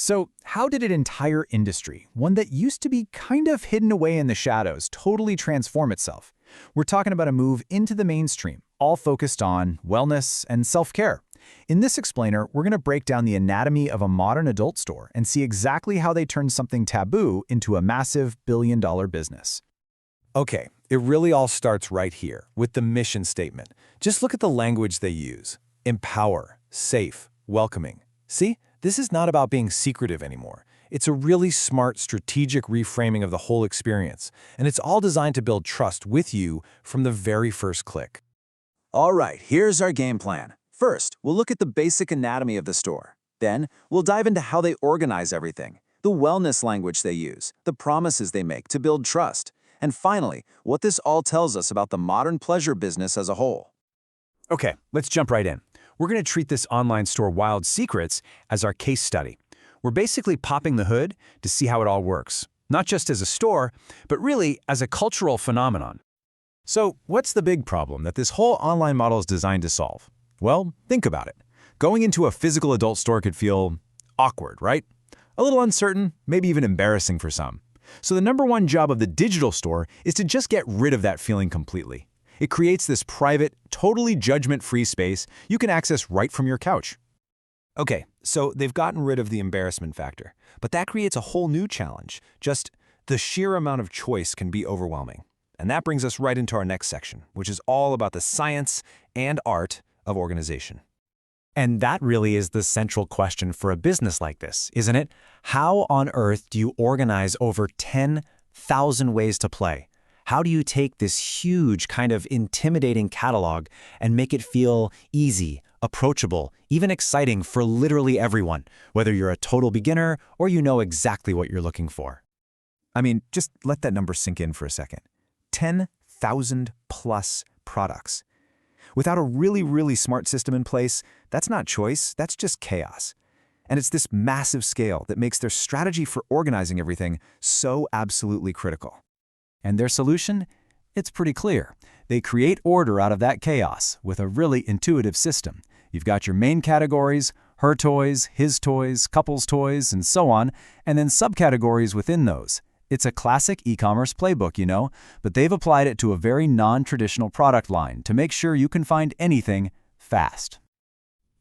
So, how did an entire industry, one that used to be kind of hidden away in the shadows, totally transform itself? We're talking about a move into the mainstream, all focused on wellness and self-care. In this explainer, we're going to break down the anatomy of a modern adult store and see exactly how they turned something taboo into a massive billion-dollar business. Okay, it really all starts right here, with the mission statement. Just look at the language they use. Empower, safe, welcoming. See, this is not about being secretive anymore. It's a really smart, strategic reframing of the whole experience, and it's all designed to build trust with you from the very first click. All right, here's our game plan. First, we'll look at the basic anatomy of the store. Then, we'll dive into how they organize everything, the wellness language they use, the promises they make to build trust, and finally, what this all tells us about the modern pleasure business as a whole. Okay, let's jump right in. We're going to treat this online store Wild Secrets as our case study. We're basically popping the hood to see how it all works, not just as a store, but really as a cultural phenomenon. So, what's the big problem that this whole online model is designed to solve? Well, think about it. Going into a physical adult store could feel awkward, right? A little uncertain, maybe even embarrassing for some. So the number one job of the digital store is to just get rid of that feeling completely. It creates this private, totally judgment-free space you can access right from your couch. Okay, so they've gotten rid of the embarrassment factor, but that creates a whole new challenge. Just the sheer amount of choice can be overwhelming. And that brings us right into our next section, which is all about the science and art of organization. And that really is the central question for a business like this, isn't it? How on earth do you organize over 10,000 ways to play? How do you take this huge, kind of intimidating catalog and make it feel easy, approachable, even exciting for literally everyone, whether you're a total beginner or you know exactly what you're looking for? I mean, just let that number sink in for a second. 10,000 plus products. Without a really smart system in place, that's not choice, that's just chaos. And it's this massive scale that makes their strategy for organizing everything so absolutely critical. And their solution? It's pretty clear. They create order out of that chaos with a really intuitive system. You've got your main categories, her toys, his toys, couples toys, and so on, and then subcategories within those. It's a classic e-commerce playbook, you know, but they've applied it to a very non-traditional product line to make sure you can find anything fast.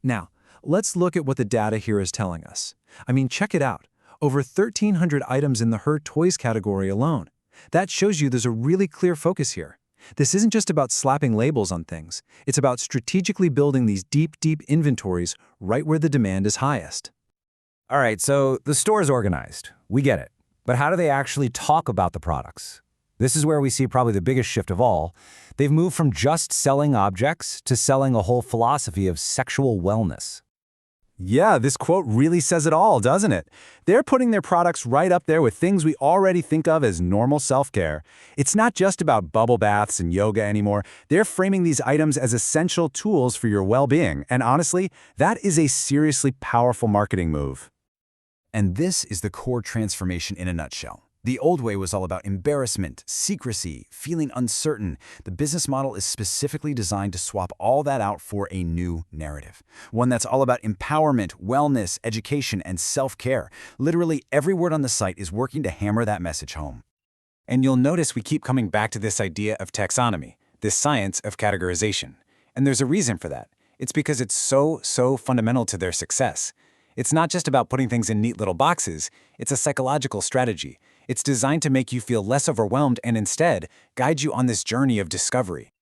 Now, let's look at what the data here is telling us. I mean, check it out. Over 1,300 items in the her toys category alone. That shows you there's a really clear focus here. This isn't just about slapping labels on things. It's about strategically building these deep inventories right where the demand is highest. All right, so the store is organized. We get it. But how do they actually talk about the products? This is where we see probably the biggest shift of all. They've moved from just selling objects to selling a whole philosophy of sexual wellness. Yeah, this quote really says it all, doesn't it? They're putting their products right up there with things we already think of as normal self-care. It's not just about bubble baths and yoga anymore. They're framing these items as essential tools for your well-being. And honestly, that is a seriously powerful marketing move. And this is the core transformation in a nutshell. The old way was all about embarrassment, secrecy, feeling uncertain. The business model is specifically designed to swap all that out for a new narrative. One that's all about empowerment, wellness, education, and self-care. Literally every word on the site is working to hammer that message home. And you'll notice we keep coming back to this idea of taxonomy, this science of categorization. And there's a reason for that. It's because it's so fundamental to their success. It's not just about putting things in neat little boxes, it's a psychological strategy. It's designed to make you feel less overwhelmed and instead guide you on this journey of discovery.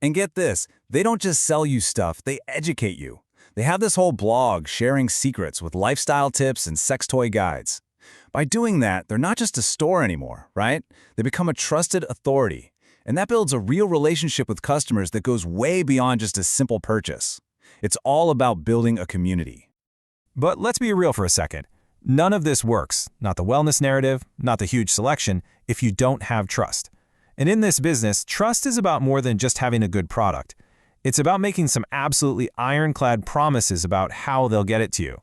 And get this, they don't just sell you stuff, they educate you. They have this whole blog sharing secrets with lifestyle tips and sex toy guides. By doing that, they're not just a store anymore, right? They become a trusted authority. And that builds a real relationship with customers that goes way beyond just a simple purchase. It's all about building a community. But let's be real for a second. None of this works, not the wellness narrative, not the huge selection, if you don't have trust. And in this business, trust is about more than just having a good product. It's about making some absolutely ironclad promises about how they'll get it to you.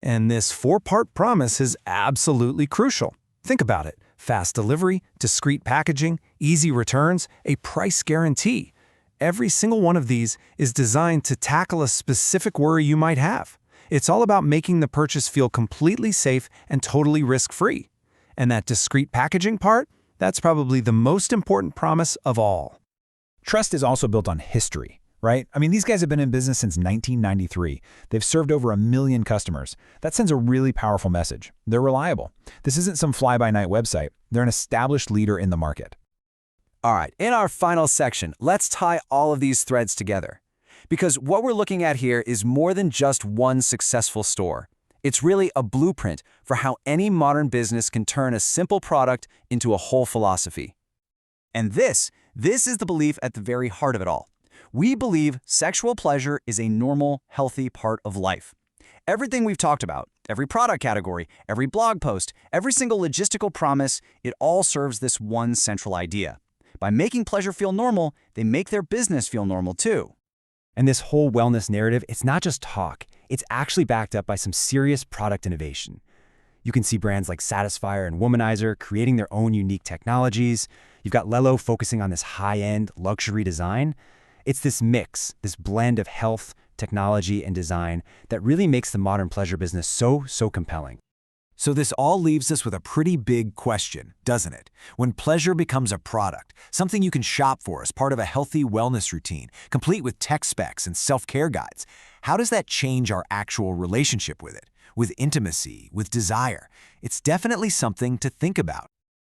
And this 4-part promise is absolutely crucial. Think about it. Fast delivery, discreet packaging, easy returns, a price guarantee. Every single one of these is designed to tackle a specific worry you might have. It's all about making the purchase feel completely safe and totally risk-free. And that discreet packaging part, that's probably the most important promise of all. Trust is also built on history, right? I mean, these guys have been in business since 1993. They've served over 1 million customers. That sends a really powerful message. They're reliable. This isn't some fly-by-night website. They're an established leader in the market. All right, in our final section, let's tie all of these threads together. Because what we're looking at here is more than just one successful store. It's really a blueprint for how any modern business can turn a simple product into a whole philosophy. And this is the belief at the very heart of it all. We believe sexual pleasure is a normal, healthy part of life. Everything we've talked about, every product category, every blog post, every single logistical promise, it all serves this one central idea. By making pleasure feel normal, they make their business feel normal too. And this whole wellness narrative, it's not just talk. It's actually backed up by some serious product innovation. You can see brands like Satisfyer and Womanizer creating their own unique technologies. You've got Lelo focusing on this high-end luxury design. It's this mix, this blend of health, technology, and design that really makes the modern pleasure business so compelling. So this all leaves us with a pretty big question, doesn't it? When pleasure becomes a product, something you can shop for as part of a healthy wellness routine, complete with tech specs and self-care guides, how does that change our actual relationship with it? With intimacy, with desire? It's definitely something to think about.